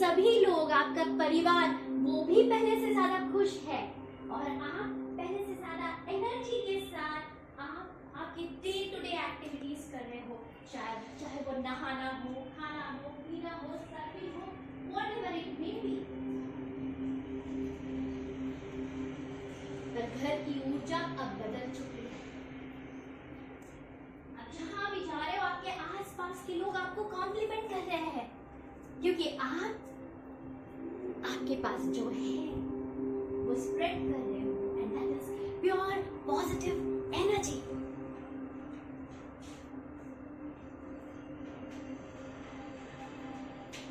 सभी लोग, आपका परिवार, वो भी पहले से ज्यादा खुश है और आप पहले से ज्यादा एनर्जी के साथ आप आपकी डे टू डे एक्टिविटीज कर रहे हो, चाहे वो नहाना हो, खाना हो, पीना हो, सर्विंग हो, व्हाटएवर इट मे बी। पर घर की ऊर्जा अब बदल चुकी है। अब जहां भी जा रहे हो आपके आसपास के लोग आपको कॉम्प्लीमेंट कर रहे हैं, क्योंकि आपके पास जो है वो स्प्रेड कर रहे हो, and that is pure positive energy.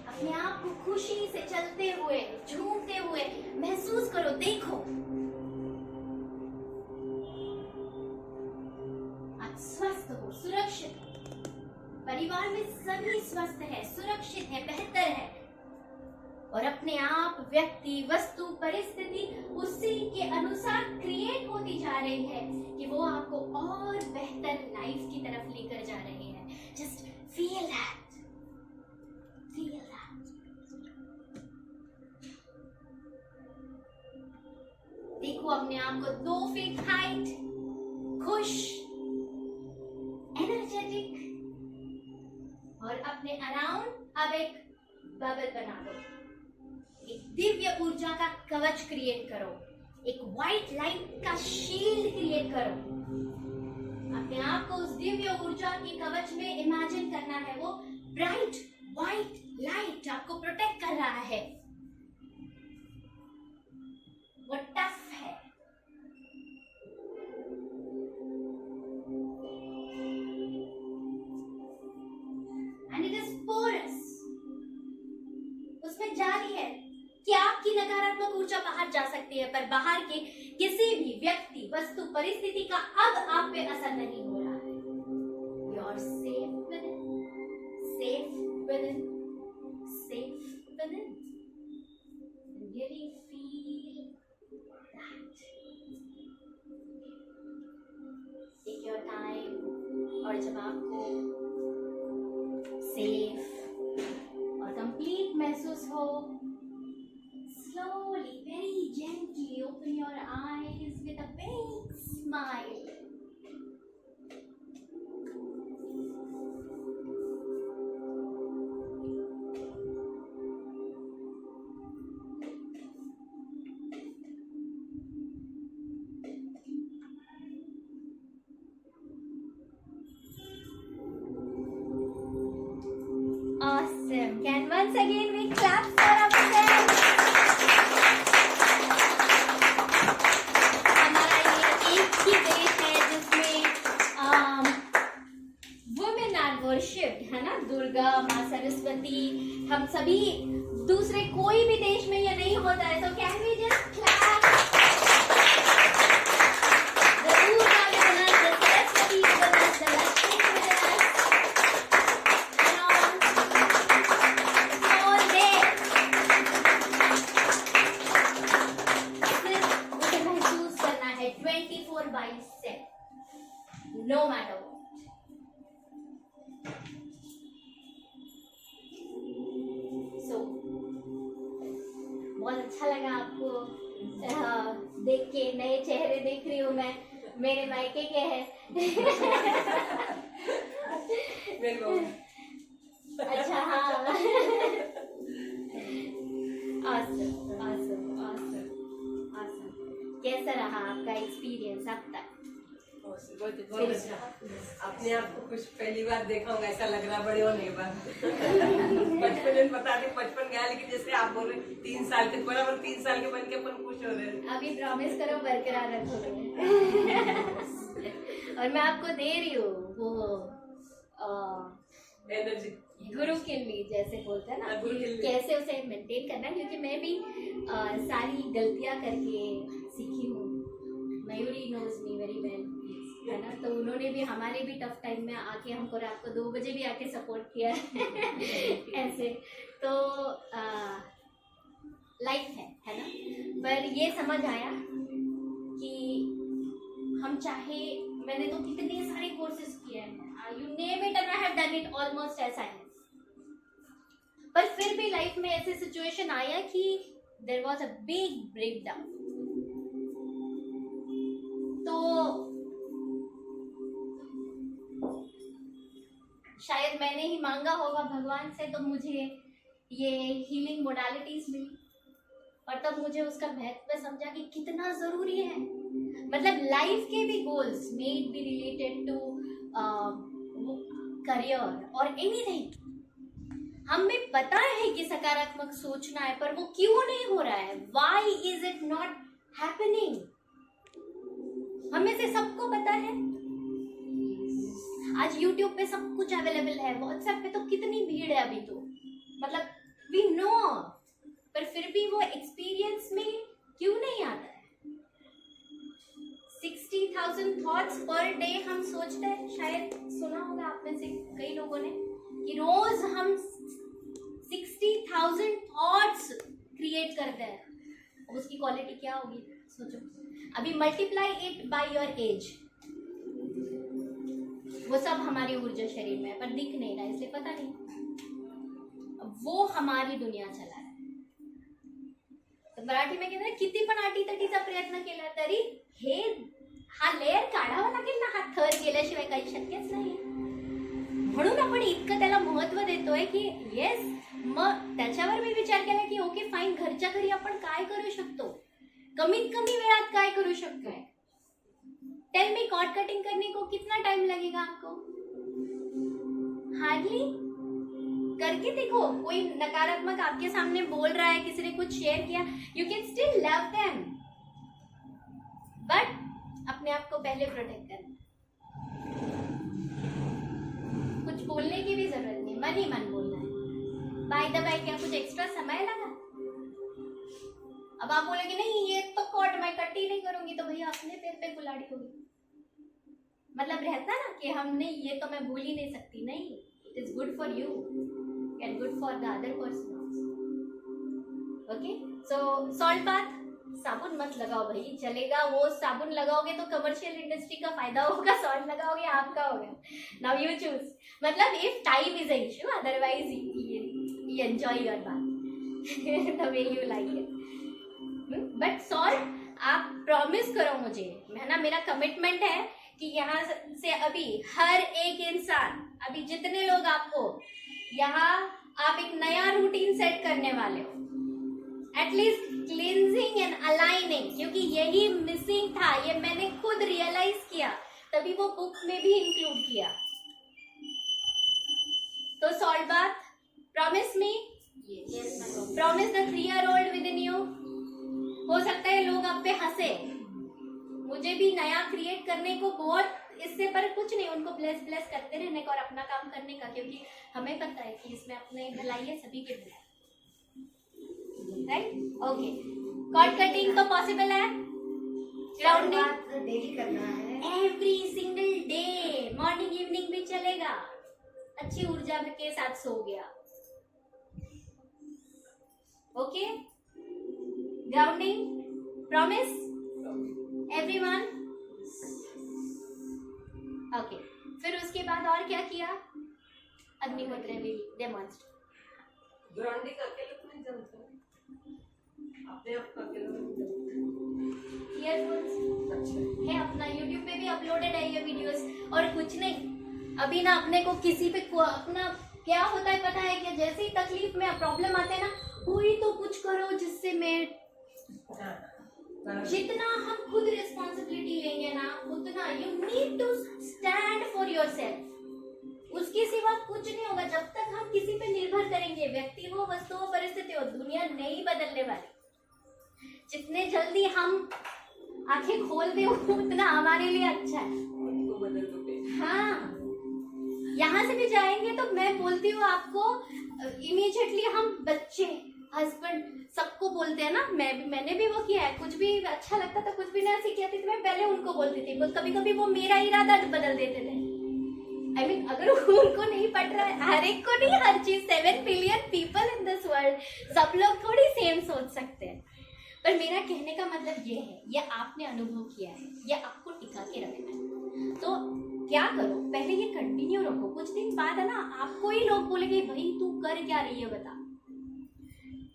अपने आप को खुशी से चलते हुए, झूमते हुए महसूस करो, देखो आप स्वस्थ हो, सुरक्षित हो, परिवार में सभी स्वस्थ है, सुरक्षित है, बेहतर है, और अपने आप, व्यक्ति, वस्तु, परिस्थिति उसी के अनुसार क्रिएट होती जा रही है कि वो आपको और बेहतर लाइफ की तरफ लेकर जा रही है। Just feel that, feel that. देखो अपने आप को 2 फीट हाइट, खुश, एनर्जेटिक, और अपने अराउंड अब एक बबल बना दो, एक दिव्य ऊर्जा का कवच क्रिएट करो, एक व्हाइट लाइट का शील्ड क्रिएट करो। अपने आप को उस दिव्य ऊर्जा के कवच में इमेजिन करना है, वो ब्राइट व्हाइट लाइट आपको प्रोटेक्ट कर रहा है, वो टफ है, एंड इट इज पोरस, उसमें जाली है कि आपकी नकारात्मक ऊर्जा बाहर जा सकती है, पर बाहर के किसी भी व्यक्ति, वस्तु, परिस्थिति का अब आप पे असर नहीं हो रहा है। You are safe within, safe within, safe within. Really feel that. Take your time, और जब आपको सेफ और कंप्लीट महसूस हो, slowly, very gently open your eyes with a big smile. Awesome. Can once again we clap for ourselves? हमारा ये एक ही देश है जिसमें वुमेन आर वर्शिप्ड, है ना, दुर्गा माँ, सरस्वती, हम सभी, दूसरे कोई भी देश में ये नहीं होता है। So can we just clap? The Durga with us, the Saraswati with us, the Lakshmi with us. No matter what. So, बहुत अच्छा लगा आपको देख के, नए चेहरे देख रही हूँ मैं, मेरे मायके के हैं। अच्छा, हाँ। Awesome, awesome, awesome, awesome. कैसा रहा आपका एक्सपीरियंस अब तक? बहुत अच्छा। अपने आप को कुछ पहली बार देखा हूँ, ऐसा लग रहा बड़े होने के बाद। बचपन में बताते 55 गया, लेकिन जैसे आप बोल रहे 3 साल के बराबर, 3 साल के बन के अपन खुश हो रहे हैं। अभी प्रॉमिस करो बरकरार रखोगे। और मैं आपको दे रही हूँ वो एनर्जी, गुरु किल्ली जैसे बोलते हैं ना, कैसे उसे मेंटेन करना है, क्योंकि मैं भी सारी गलतियां करके सीखी हूँ। Mayuri knows me very well, है ना, तो उन्होंने भी हमारे भी टफ टाइम में आके हमको रात को 2 बजे भी आके सपोर्ट किया ऐसे तो लाइफ है ना। पर ये समझ आया कि हम चाहे, मैंने तो कितने सारे कोर्सेज किए हैं, you name it and I have done it almost as science, पर फिर भी लाइफ में ऐसे सिचुएशन आया कि there was a big breakdown. तो शायद मैंने ही मांगा होगा भगवान से, तो मुझे ये हीलिंग मोडालिटीज मिली और तब मुझे उसका महत्व समझा कि कितना जरूरी है। मतलब लाइफ के भी goals may it be related to career और एनीथिंग, हमें पता है कि सकारात्मक सोचना है, पर वो क्यों नहीं हो रहा है? Why is it not happening? हमें से सबको पता है। आज YouTube पे सब कुछ अवेलेबल है, WhatsApp पे तो कितनी भीड़ है अभी, तो मतलब वी नो, पर फिर भी वो एक्सपीरियंस में क्यों नहीं आता है? 60,000 थॉट्स पर डे हम सोचते हैं। शायद सुना होगा आप में से कई लोगों ने कि रोज हम 60,000 थॉट्स क्रिएट करते हैं। उसकी क्वालिटी क्या होगी सोचो। अभी multiply it by your age, वो सब हमारी ऊर्जा शरीर में है, पर दिख नहीं रहा, इसलिए पता नहीं। वो हमारी दुनिया चला है। तो मराठी में कहते हैं किती पण आटी तटीचा प्रयत्न केला तरी हे हा लेअर काढावा लागेल ना, हा थर गेल्याशिवाय काही शक्यच नाही। म्हणून आपण इतकं त्याला महत्व देतोय की येस, मग त्याच्यावर मी विचार केला की ओके फाईन, घरच्या घरी आपण काय करू शकतो, कमीत कमी वेळात काय करू शकतोय। टेल मी, कॉर्ड कटिंग करने को कितना टाइम लगेगा आपको? हार्डली। करके देखो, कोई नकारात्मक आपके सामने बोल रहा है, किसी ने कुछ शेयर किया, you can still love them, but अपने आप को पहले प्रोटेक्ट करना। कुछ बोलने की भी जरूरत नहीं, मन ही मन बोलना है। बाय द बाय, क्या कुछ एक्स्ट्रा समय लगा? अब आप बोलेंगे नहीं ये तो कॉर्ड मैं कट ही नहीं करूंगी, तो भैया अपने पैर पे कुल्हाड़ी होगी। मतलब रहता ना कि हमने ये तो मैं भूल ही नहीं सकती, नहीं, it is good for you and good for the other person. Okay, so salt bath, साबुन मत लगाओ भाई, चलेगा वो साबुन लगाओगे तो कमर्शियल इंडस्ट्री का फायदा होगा, सॉल्ट लगाओगे आपका होगा। नाउ यू चूज, मतलब if time is a issue, otherwise you enjoy your bath the way you like it, but salt आप प्रॉमिस करो मुझे, है ना, मेरा कमिटमेंट है कि यहाँ से अभी हर एक इंसान, अभी जितने लोग आपको यहाँ, आप एक नया रूटीन सेट करने वाले हो, एटलीस्ट क्लींजिंग एंड अलाइनिंग, क्योंकि यही मिसिंग था, ये मैंने खुद रियलाइज किया, तभी वो बुक में भी इंक्लूड किया। तो salt bath, promise me, promise the 3-year-old with in you. हो सकता है लोग आप पे हंसे, मुझे भी नया क्रिएट करने को बहुत, इससे पर कुछ नहीं, उनको ब्लेस करते रहने का और अपना काम करने का, क्योंकि हमें पता है कि इसमें अपने भलाई है, सभी के भलाई, राइट? ओके, कॉर्ड कटिंग तो पॉसिबल है, ग्राउंडिंग डेली करना है, every single day, morning evening भी चलेगा, अच्छी ऊर्जा के साथ सो गया। Okay, grounding, promise everyone. Okay, फिर उसके बाद और क्या किया? अग्निहोत्र भी डेमोन्स्ट्रेट। ग्राउंडिंग अकेले तो नहीं जमता, अपने आप को अकेले नहीं जमता। ईयरफोन्स अच्छा है अपना, YouTube पे भी अपलोडेड है ये वीडियोस, और कुछ नहीं। अभी ना अपने को किसी पे अपना क्या होता है पता है कि जैसे ही तकलीफ में प्रॉब्लम आते हैं ना, कोई तो कुछ करो जिससे मैं, जितना हम खुद रिस्पॉन्सिबिलिटी लेंगे ना, उतना you need to stand for yourself. उसके सिवा कुछ नहीं होगा। जब तक हम किसी पे निर्भर करेंगे, व्यक्ति हो, वस्तु हो, परिस्थिति हो, दुनिया नहीं बदलने वाली। जितने जल्दी हम आंखें खोल दे उतना हमारे लिए अच्छा है। उनको बदल दो पे। हाँ, यहाँ से भी जाएंगे तो मैं बोलती हूँ आपको, इमीडिएटली हम बच्चे, हस्बैंड, सबको बोलते हैं ना, मैंने भी वो किया है। कुछ भी अच्छा लगता था, कुछ भी नहीं ऐसी कहती थी, मैं पहले उनको बोलती थी। कभी कभी वो मेरा इरादा बदल देते थे। I mean, अगर उनको नहीं पट रहा है, हर एक को नहीं, हर चीज, 7 billion people in this world, सब लोग थोड़ी सेम सोच सकते हैं। पर मेरा कहने का मतलब ये है, ये आपने अनुभव किया है, ये आपको टिका के रखना है। तो क्या करो, पहले ये कंटिन्यू रखो। कुछ दिन बाद है ना, आपको ही लोग बोलेंगे भाई तू कर क्या रही है बता,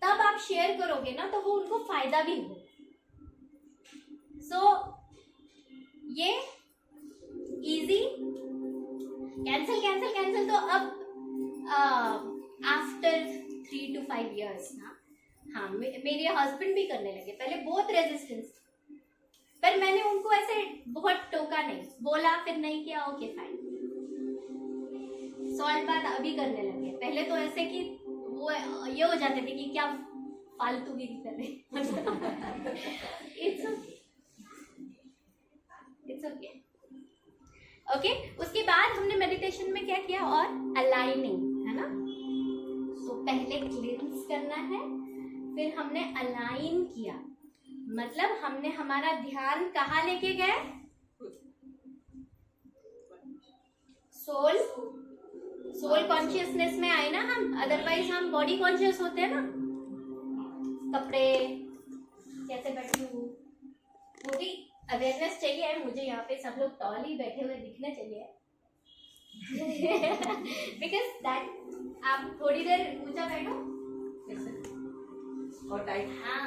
तब आप शेयर करोगे ना तो वो उनको फायदा भी हो। सो ये इजी कैंसिल कैंसिल कैंसिल तो अब आफ्टर 3 to 5 years ना, हाँ मेरे हस्बैंड भी करने लगे। पहले बहुत रेजिस्टेंस, पर मैंने उनको ऐसे बहुत टोका नहीं, बोला फिर नहीं किया, ओके फाइन, सॉल्व बात अभी करने लगे। पहले तो ऐसे कि वो ये हो जाते थे कि क्या फालतूगिरी कर रहे। It's okay, it's okay. Okay, उसके बाद हमने मेडिटेशन में क्या किया, और अलाइनिंग, है ना। तो पहले क्लींस करना है, फिर हमने अलाइन किया, मतलब हमने हमारा ध्यान कहाँ लेके गए, सोल कॉन्शियसनेस में आए ना हम। अदरवाइज हम बॉडी कॉन्शियस होते हैं ना, कपड़े कैसे बैठी हूँ, वो भी अवेयरनेस चाहिए। मुझे यहाँ पे सब लोग टॉल ही बैठे हुए दिखने चाहिए। बिकॉज दैट, आप थोड़ी देर ऊंचा बैठो और टाइट। हाँ,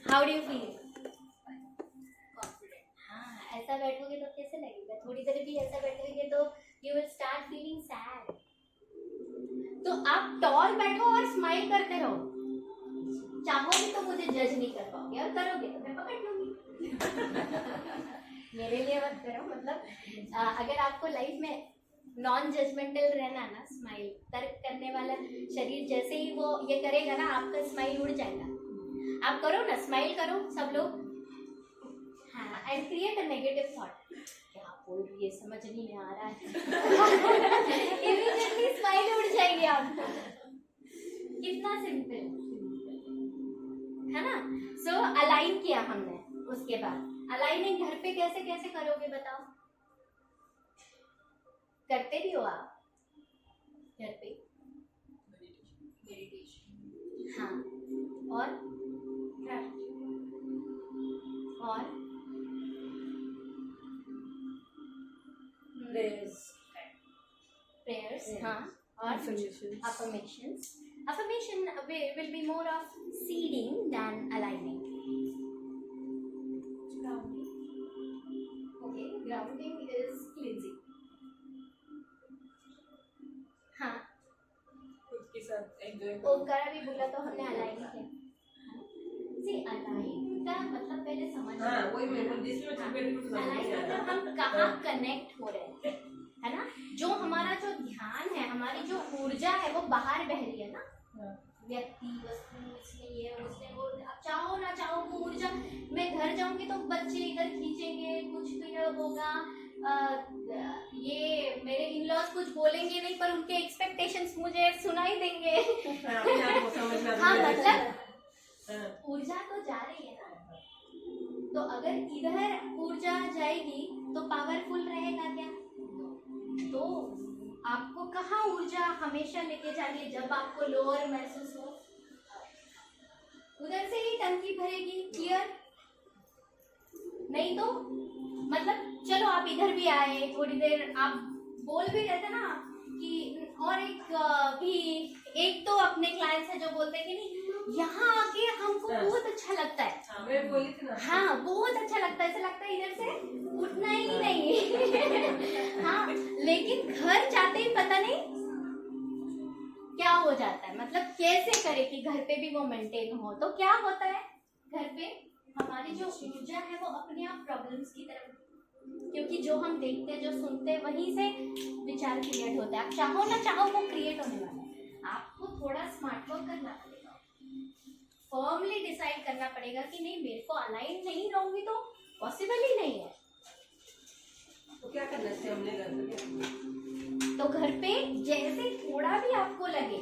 how do you feel, confident. हाँ, ऐसा बैठोगे तो कैसे लगेगा, थोड़ी देर भी ऐसा बैठोगे तो you will start feeling sad. तो आप टॉल बैठो और स्माइल करते रहो। चाहोगे तो मुझे जज नहीं कर पाओगे, और करोगे तो मैं पकड़ लूंगी। मेरे लिए मत करो, मतलब अगर आपको लाइफ में नॉन जजमेंटल रहना ना, स्माइल तर्क करने वाला शरीर जैसे ही वो ये करेगा ना, आपका स्माइल उड़ जाएगा। आप करो ना, स्माइल करो सब लोग। हाँ, and create a negative thought, क्या बोल रही है समझ नहीं आ रहा है। इमीडिएटली स्माइल उड़ जाएगी आपको। कितना सिंपल है ना। सो अलाइन किया हमने। उसके बाद अलाइनिंग घर पे कैसे कैसे करोगे बताओ, करते भी हो आप घर पे मेडिटेशन? हाँ, और prayers, हाँ, और affirmations. Affirmation will be more of seeding than aligning. Grounding. Okay, grounding is cleansing. हाँ, उसके साथ एंजॉय। ओमकारा भी बोला तो हमने अलाइन किया। जी, अलाइन का मतलब पहले समझ। हाँ, वही मैं बोल, जिसमें अलाइन मतलब हम कहाँ कनेक्ट हो रहे हैं, है ना। जो हमारा जो ध्यान है, हमारी जो ऊर्जा है वो बाहर बह रही है ना, व्यक्ति वस्तु इसमें ये उसमें वो, अब चाहो ना चाहो वो ऊर्जा। मैं घर जाऊंगी तो बच्चे इधर खींचेंगे, कुछ भी होगा, ये मेरे इन-लॉज कुछ बोलेंगे नहीं, पर उनके एक्सपेक्टेशंस मुझे सुनाई देंगे। हाँ, मतलब ऊर्जा तो जा रही है ना। तो अगर इधर ऊर्जा जाएगी तो पावरफुल रहेगा क्या? तो आपको कहाँ ऊर्जा हमेशा लेके जानी है, जब आपको लोअर महसूस हो उधर से ही टंकी भरेगी। क्लियर? नहीं तो मतलब चलो आप इधर भी आए, थोड़ी देर आप बोल भी रहते ना कि, और एक तो अपने क्लाइंट्स है जो बोलते हैं कि नहीं यहाँ आके हमको बहुत अच्छा लगता है। मैं बोली थी ना। हाँ, बहुत अच्छा लगता है, ऐसा लगता है इधर से उठना ही नहीं। हाँ, लेकिन घर जाते ही पता नहीं क्या हो जाता है। मतलब कैसे करे कि घर पे भी वो मेंटेन हो। तो क्या होता है घर पे, हमारी जो ऊर्जा है वो अपने आप प्रॉब्लम्स की तरफ, क्योंकि जो हम देखते हैं जो सुनते हैं वहीं से विचार क्रिएट होता है। आप चाहो ना चाहो वो क्रिएट होने वाला है। आपको थोड़ा स्मार्ट वर्क करना पड़ेगा, फर्मली डिसाइड करना पड़ेगा कि नहीं, मेरे को अलाइन नहीं रहूंगी तो पॉसिबल ही नहीं है। तो क्या करना चाहिए हमने घर पे? तो घर पे जैसे थोड़ा भी आपको लगे,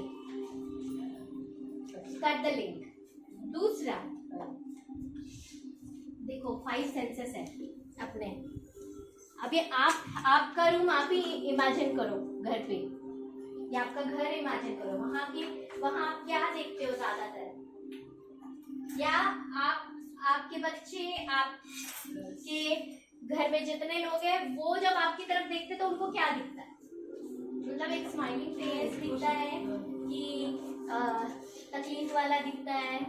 कट द लिंक। दूसरा देखो 5 सेंसेस है अपने। अभी आपका रूम आप ही इमेजिन करो घर पे, या आपका घर इमेजिन करो। वहाँ आप क्या देखते हो ज्यादातर, या आपके बच्चे, आपके घर में जितने लोग हैं वो जब आपकी तरफ देखते तो उनको क्या दिखता है? मतलब एक स्माइलिंग फेस दिखता है कि तकलीफ वाला दिखता है।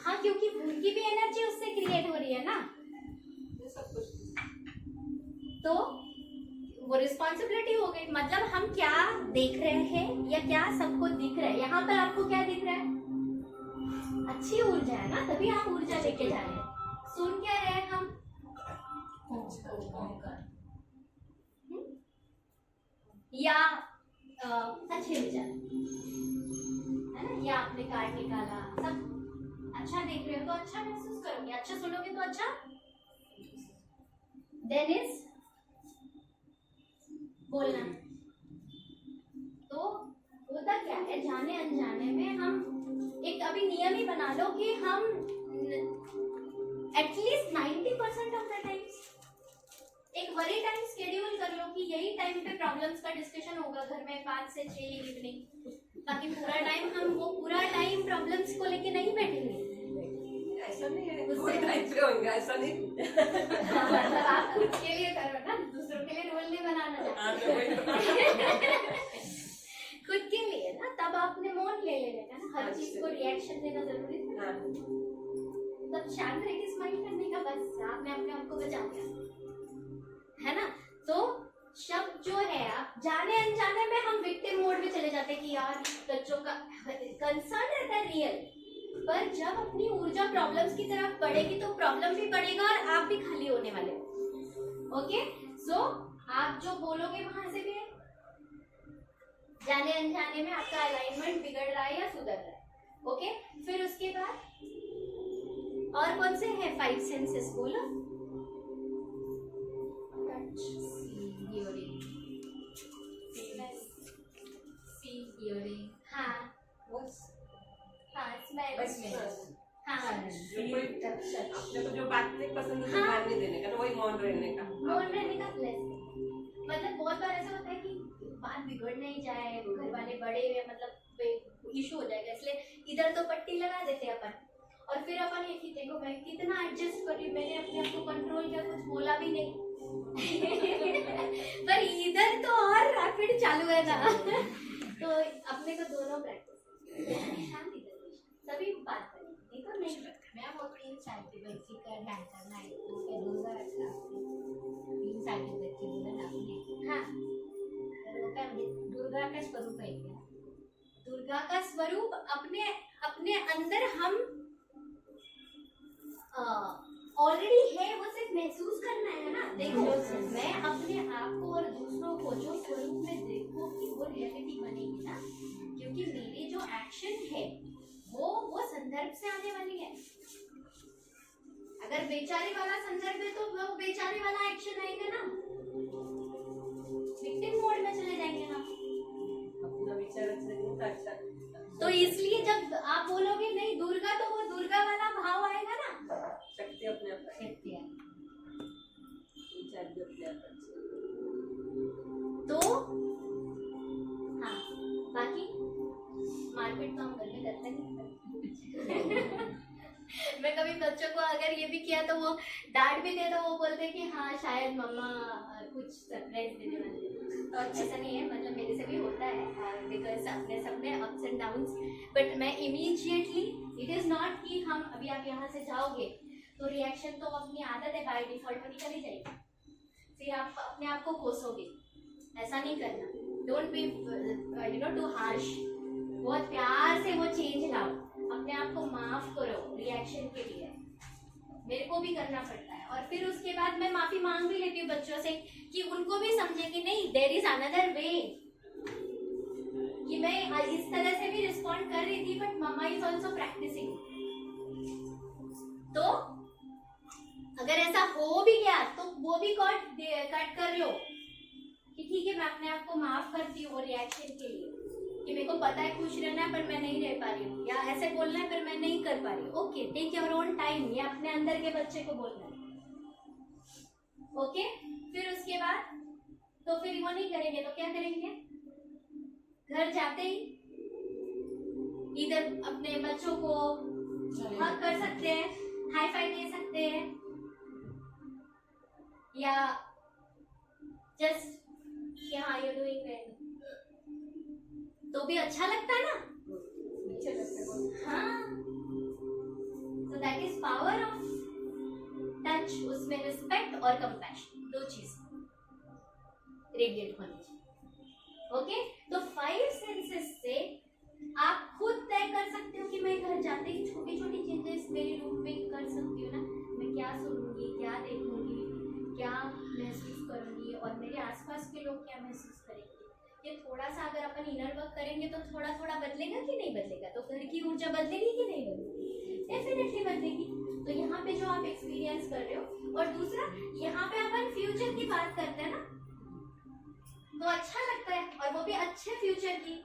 हाँ, क्योंकि उनकी भी एनर्जी उससे क्रिएट हो रही है ना, ये सब कुछ तो वो रिस्पॉन्सिबिलिटी हो गई। मतलब हम क्या देख रहे हैं या क्या सबको दिख रहा है, यहाँ पर आपको क्या दिख रहा है? अच्छी ऊर्जा है ना, तभी आप ऊर्जा लेके जा रहे हैं। सुन क्या रहे हैं हम? या अच्छे विचार है ना, या आपने कार्ड निकाला, सब अच्छा देख रहे हो तो अच्छा महसूस करोगे, अच्छा सुनोगे तो अच्छा। देन इज बोलना। तो होता क्या है, जाने अनजाने में हम एक अभी नियम ही बना लो कि हम एटलीस्ट 90% ऑफ द टाइम्स एक वरी टाइम शेड्यूल कर लो कि यही टाइम पे प्रॉब्लम्स का डिस्कशन होगा घर में 5 से 6 इवनिंग, ताकि पूरा टाइम हम वो पूरा टाइम प्रॉब्लम्स को लेके नहीं बैठेंगे। ऐसा नहीं है, कोई टाइप से होंगे, ऐसा नहीं। मतलब आप खुद के लिए करो ना, दूसरों के लिए रोल नहीं बनाना खुद के लिए ना, तब आपने मौन ले लेने का ना, हर चीज को रिएक्शन देना जरूरी है। तब शांत रह के स्माइल करने का, बस आपने अपने आप को बचा लिया, है ना। तो शब्द जो है, आप जाने अनजाने में हम विक्टिम मोड में चले जाते हैं कि यार बच्चों का कंसर्न रहता है रियल, पर जब अपनी ऊर्जा प्रॉब्लम्स की तरफ बढ़ेगी तो प्रॉब्लम भी बढ़ेगा और आप भी खाली होने वाले हो। ओके, सो आप जो बोलोगे वहां से भी जाने अनजाने में आपका अलाइनमेंट बिगड़ रहा है या सुधर रहा है। ओके, फिर उसके बाद और कौन से हैं 5 सेंसेस बोलो? टच, सी, हियरिंग, हियरिंग, हाँ हाँ, स्मेल, हाँ, अपने को जो बात नहीं पसंद है ध्यान नहीं देने का, तो वही मौन रहने का, मौन रहने का प्लस। मतलब बहुत बार ऐसा होता है कि बात बिगड़ नहीं जाए, घर वाले बड़े हुए मतलब इशू हो जाएगा, इसलिए इधर तो पट्टी लगा देते हैं अपन, और फिर अपन ये कि देखो मैं कितना एडजस्ट कर रही, मैंने अपने आप को कंट्रोल किया, कुछ बोला भी नहीं पर इधर तो और रैपिड चालू है ना तो अपने को दोनों प्रैक्टिस शांति तभी बात करें, नहीं तो नहीं। मैम वो 3 साल की बच्ची का ध्यान करना है, उसके दूंगा रखा 3 साल की बच्ची बोला ना आपने, हाँ, तो वो क्या दुर्गा का स्वरूप है क्या? दुर्गा का स्वरूप अपने अपने अंदर हम ऑलरेडी है, वो सिर्फ महसूस करना है ना। देखो मैं अपने आप को और दूसरों को जो स्वरूप में देखो कि वो रियलिटी बनेगी ना, क्योंकि मेरी जो एक्शन है वो संदर्भ से आने वाली है। अगर बेचारे वाला संदर्भ है तो वो बेचारे वाला एक्शन आएगा ना, विक्टिम मोड में चले जाएंगे ना। अपना विचार रखने का अच्छा, तो इसलिए जब आप बोलोगे नहीं दुर्गा, तो वो दुर्गा वाला भाव आएगा ना, शक्ति अपने आप शक्ति है। विचार भी अपने आप तो हाँ, बाकी मारपीट तो हम घर में करते नहीं मैं कभी बच्चों को अगर ये भी किया तो वो डांट भी दे, तो वो बोलते कि हाँ शायद मम्मा कुछ सरप्राइज देने वाले हैं। ऐसा नहीं है, मतलब मेरे से भी होता है, बिकॉज अपने सबने अप्स एंड डाउन्स, बट मैं इमीडिएटली, इट इज नॉट कि हम अभी आप यहाँ से जाओगे तो रिएक्शन तो अपनी आदत है, बाय डिफॉल्ट तो निकल ही जाएगी, फिर आप अपने आप को कोसोगे। ऐसा नहीं करना, डोंट बी टू हार्श, बहुत प्यार से वो चेंज लाओ, अपने आप को माफ करो रिएक्शन के लिए, मेरे को भी करना पड़ता है। और फिर उसके बाद मैं माफी मांग भी लेती हूँ बच्चों से कि उनको भी समझे कि नहीं, देयर इज अनदर वे, कि मैं इस तरह से भी रिस्पॉन्ड कर रही थी but mama is also practising. तो अगर ऐसा हो भी गया तो वो भी कट कर लो कि ठीक है मैं अपने आप को माफ करती हूँ रिएक्शन के लिए, कि मेरे को पता है खुश रहना है पर मैं नहीं रह पा रही हूँ, या ऐसे बोलना है पर मैं नहीं कर पा रही हूँ। Okay, take your own time, ये अपने अंदर के बच्चे को बोलना है। ओके, फिर उसके बाद तो फिर वो नहीं करेंगे तो क्या करेंगे? घर जाते ही इधर अपने बच्चों को हग कर सकते हैं, हाई फाइव दे सकते हैं, या जस्ट क्या आर यू डूइंग वेल, तो भी अच्छा लगता है ना। अच्छा लगता है बहुत। हाँ, so that is power of touch. उसमें रिस्पेक्ट और कंपैशन दो चीज रेडिएट होनी चाहिए। ओके, तो 5 सेंसेस से आप खुद तय कर सकते हो कि मैं घर जाते ही छोटी छोटी चेंजेस मेरे रूम में कर सकती हूँ ना। मैं क्या सुनूंगी, क्या देखूंगी, क्या महसूस करूंगी और मेरे आसपास के लोग क्या महसूस करेंगे। ये थोड़ा सा अगर अपन इनर वर्क करेंगे तो थोड़ा थोड़ा बदलेगा कि नहीं बदलेगा। तो घर की ऊर्जा बदलेगी कि नहीं बदलेगी, डेफिनेटली बदलेगी। तो यहाँ पे जो आप एक्सपीरियंस कर रहे हो, और दूसरा यहाँ पे अपन फ्यूचर की बात करते हैं ना, तो अच्छा लगता है, और वो भी अच्छे फ्यूचर की।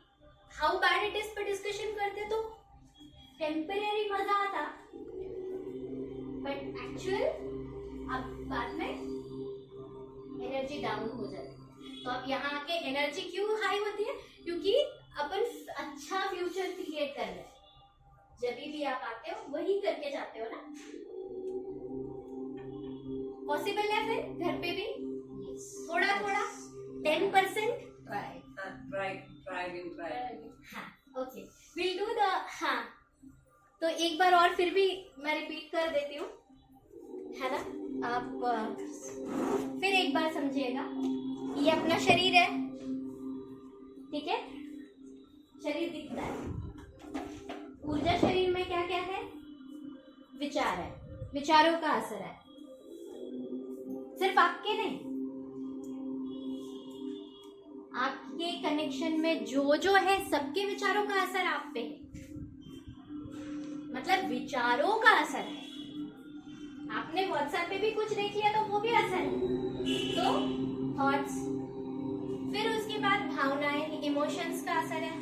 हाउ बैड इट इज पर डिस्कशन करते तो टेम्परेरी मजा आता, बट एक्चुअल अब बाद में एनर्जी डाउन हो जाती है। तो अब यहाँ आके एनर्जी क्यों हाई होती है, क्योंकि अपन अच्छा फ्यूचर क्रिएट कर रहे हैं। जब भी आप आते हो वही करके जाते हो ना। पॉसिबल है फिर घर पे भी थोड़ा थोड़ा 10% ट्राई हाँ, ओके, विल डू द। हाँ, तो एक बार और फिर भी मैं रिपीट कर देती हूँ, है ना। आप फिर एक बार समझिएगा, ये अपना शरीर है, ठीक है, शरीर दिखता है। ऊर्जा शरीर में क्या क्या है, विचार है, विचारों का असर है, सिर्फ आपके नहीं, आपके कनेक्शन में जो है सबके विचारों का असर आप पे है। मतलब विचारों का असर है। आपने व्हाट्सएप पे भी कुछ देख लिया तो वो भी असर है। तो थॉट्स, फिर उसके बाद भावनाएं, इमोशंस का असर है।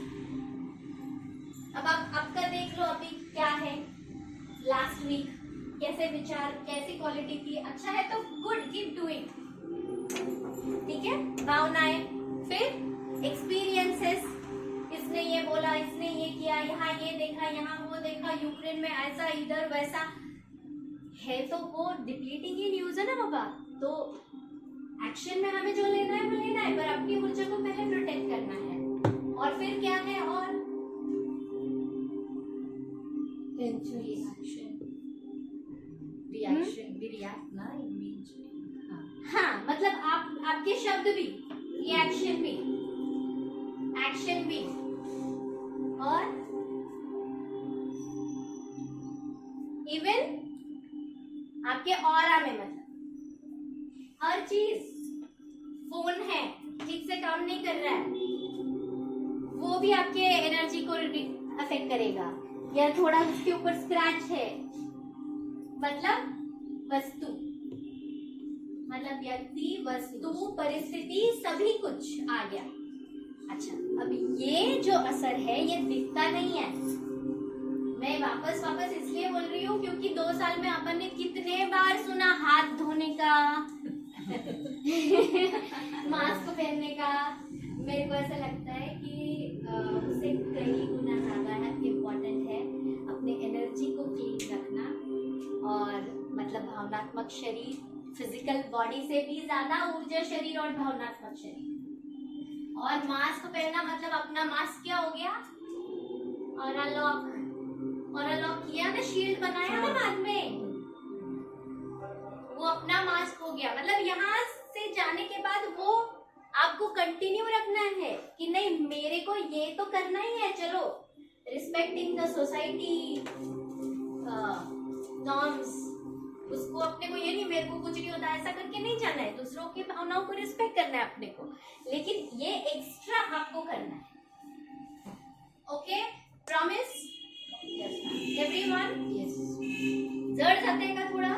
अब आप आपका देख लो अभी क्या है, लास्ट वीक कैसे विचार, कैसी क्वालिटी थी, अच्छा है तो गुड, कीप डूइंग, ठीक है। भावनाएं, फिर एक्सपीरियंसेस, इसने ये बोला, इसने ये किया, यहाँ ये देखा, यहाँ वो देखा, यूक्रेन में ऐसा, इधर वैसा है, तो वो डिप्लीटिंग ही न्यूज है ना बाबा। तो एक्शन में हमें जो लेना है वो लेना है, पर अपनी ऊर्जा को पहले प्रोटेक्ट करना है। और फिर क्या है, और रिएक्शन भी, रिएक्ट ना इमीडिएटली। हाँ, मतलब आपके शब्द भी, रिएक्शन भी, एक्शन भी, और इवन आपके ऑरा में, मतलब हर चीज, फोन है ठीक से काम नहीं कर रहा है, वो भी आपके एनर्जी को अफेक्ट करेगा, या थोड़ा उसके ऊपर स्क्रैच है, मतलब वस्तु, मतलब व्यक्ति, वस्तु, परिस्थिति, सभी कुछ आ गया। अच्छा, अब ये जो असर है ये दिखता नहीं है। मैं वापस इसलिए बोल रही हूँ क्योंकि 2 साल में अपन ने कितने बार सुना हाथ धोने का मास्क पहनने का। मेरे को ऐसा लगता है कि उससे कई गुना ज्यादा इम्पोर्टेंट है अपने एनर्जी को क्लीन रखना, और मतलब भावनात्मक शरीर, फिजिकल बॉडी से भी ज्यादा ऊर्जा शरीर और भावनात्मक शरीर। और मास्क पहनना मतलब अपना मास्क क्या हो गया, और अनलॉक किया ना, शील्ड बनाया ना बाद में, वो अपना मास्क हो गया। मतलब यहाँ से जाने के बाद वो आपको कंटिन्यू रखना है कि नहीं, मेरे को ये तो करना ही है, चलो, रिस्पेक्टिंग द सोसाइटी नॉर्म्स, उसको अपने को ये नहीं, मेरे को कुछ नहीं होता ऐसा करके नहीं जाना है, दूसरों की भावनाओं को रिस्पेक्ट करना है अपने को, लेकिन ये एक्स्ट्रा आपको करना है। Okay, promise everyone? यस। जड जाते का थोड़ा?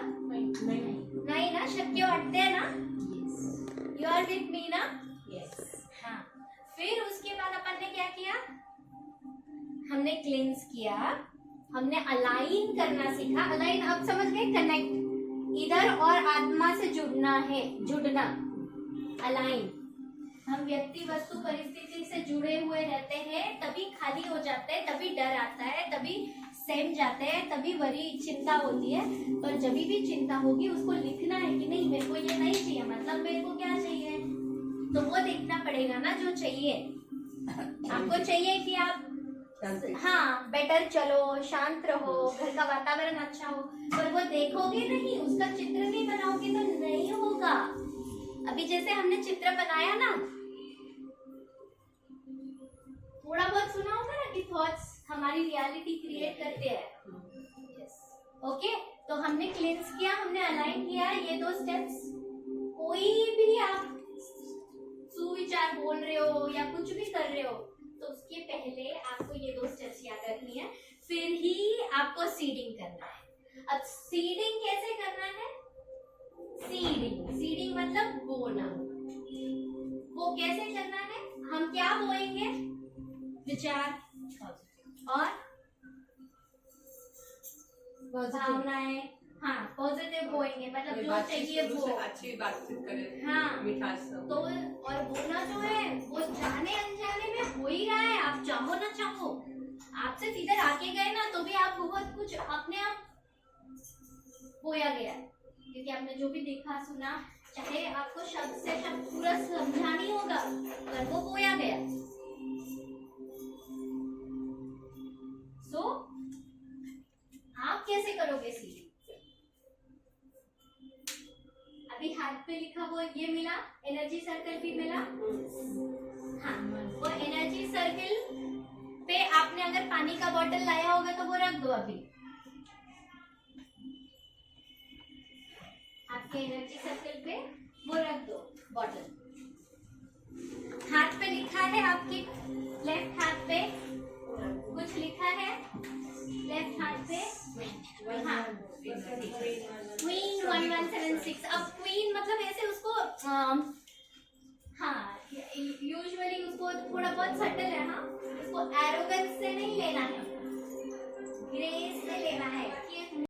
नहीं ना, शक्य वाटते हैं ना? Yes you are with me ना? यस। हाँ, फिर उसके बाद अपन ने क्या किया, हमने क्लींस किया, हमने अलाइन करना सीखा। अलाइन आप समझ गए, कनेक्ट, इधर और आत्मा से जुड़ना, अलाइन। हम व्यक्ति, वस्तु, परिस्थिति से जुड़े हुए रहते हैं, तभी खाली हो जाते हैं, तभी डर आता है, तभी सहम जाते हैं, तभी वरी चिंता होती है। पर जब भी चिंता होगी उसको लिखना है कि नहीं, मेरे को ये नहीं चाहिए, मतलब मेरे को क्या चाहिए, तो वो देखना पड़ेगा ना जो चाहिए। आपको चाहिए कि आप शांति। हाँ बेटर चलो, शांत रहो, घर का वातावरण अच्छा हो, पर वो देखोगे नहीं, उसका चित्र नहीं बनाओगे तो नहीं होगा। अभी जैसे हमने चित्र बनाया ना, थोड़ा बहुत सुना होगा ना कि थॉट्स हमारी रियलिटी क्रिएट करते हैं। ओके, तो हमने क्लींस किया, हमने अलाइन किया, ये 2 स्टेप्स। कोई भी आप सुविचार बोल रहे हो या कुछ भी कर रहे हो तो उसके पहले आपको ये 2 स्टेप्स याद रखनी है, फिर ही आपको सीडिंग करना है। अब सीडिंग कैसे करना है? सीडिंग मतलब बोना। वो कैसे करना है? हम क्या बोएंगे? विचार और भावनाएं। हाँ, पॉजिटिव बोएंगे, मतलब जो चाहिए वो अच्छी बातचीत करें। हाँ, मिठास से। तो और बोलना जो है वो जाने अनजाने में हो ही रहा है, आप चाहो ना चाहो। आप सिर्फ इधर आके गए ना तो भी आप बहुत कुछ अपने आप बोया गया, क्योंकि आपने जो भी देखा सुना, चाहे आपको शब्द से शब्द पूरा समझा नहीं होगा, पर वो बोया गया। सो आप कैसे करोगे सीधी? अभी हाथ पे लिखा वो ये मिला, एनर्जी सर्कल भी मिला। हाँ, वो एनर्जी सर्कल पे आपने अगर पानी का बोतल लाया होगा तो वो रख दो अभी। आपके एनर्जी सर्कल पे वो रख दो बोतल। हाथ पे लिखा है आपके लेफ्ट हाथ पे कुछ लिखा है, लेफ्ट हाथ पे हाँ क्वीन 1176। अब क्वीन मतलब ऐसे उसको हाँ यूजुअली उसको थोड़ा बहुत सटल है। हाँ, उसको एरोगेंस से नहीं लेना है,